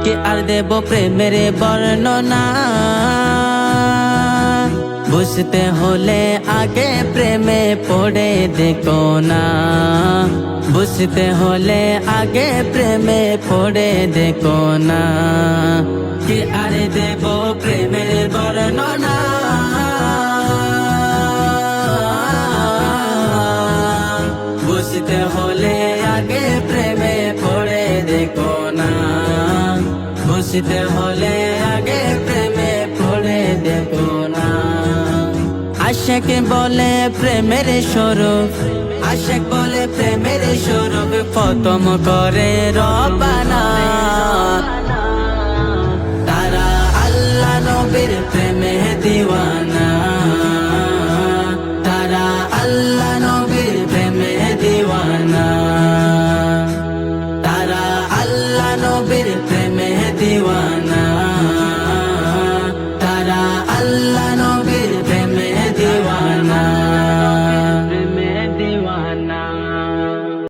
কি আর দেব প্রেমের বর্ণনা, বুঝতে হলে আগে প্রেমে পড়ে দেখো না, বুঝতে হলে আগে প্রেমে পড়ে দেখো না। কি আর দেব প্রেমের বর্ণনা, বুঝতে হলে আগে প্রেমে পড়ে দেখো না, বুঝতে হলে আগে প্রেমে পড়ে দেখো না। আশিক বলে প্রেমের স্বরূপ, আশিক বলে প্রেমের স্বরূপ খতম করে রবানা। তারা আল্লাহ নবীর প্রেমে দিওয়ানা, তারা আল্লাহ নবীর প্রেমে দিওয়ানা, তারা আল্লাহ নবীর প্রেমে দিওয়ানা।